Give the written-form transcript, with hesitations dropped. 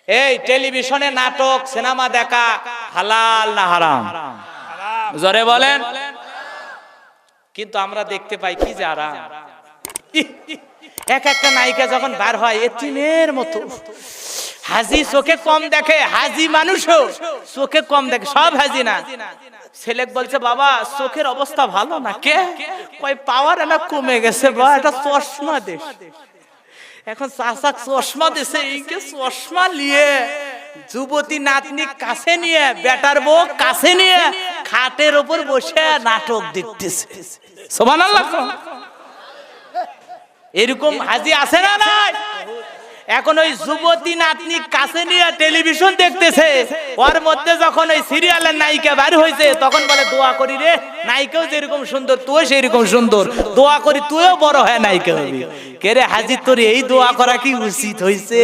এই টেলিভিশনে নাটক সিনেমা দেখা হালাল না হারাম? জোরে বলেন। কিন্তু আমরা দেখতে পাই কি যে আরাম। এক একটা নায়িকা যখন বার হয় এতিমের মতো, হাজি চোখে কম দেখে, হাজি মানুষও চোখে কম দেখে, সব হাজি না। ছেলে বলছে বাবা চোখের অবস্থা ভালো না, কে কয় পাওয়ার না কমে গেছে, বা এটা চশমা দে। এখন চাচা চশমা দিছে, এইকে চশমা নিয়ে যুবতী নাতনি কাছে নিয়ে, বেটার বউ কাছে নিয়ে খাটের উপর বসে নাটক দেখতেছে। সুবহানাল্লাহ। এরকম হাজি আছে না নাই? এখন ওই যুবতী নাতনি কাছে নিয়ে টেলিভিশন দেখতেছে, ওর মধ্যে যখন ওই সিরিয়ালের নায়িকা বের হয়েছে তখন বলে দোয়া করি রে, নায়িকাও যেরকম সুন্দর তুই সেরকম সুন্দর, দোয়া করি তুইও বড় হয় নায়িকা হবি। কে রে হাজি, তোর এই দোয়া করা কি উচিত হয়েছে?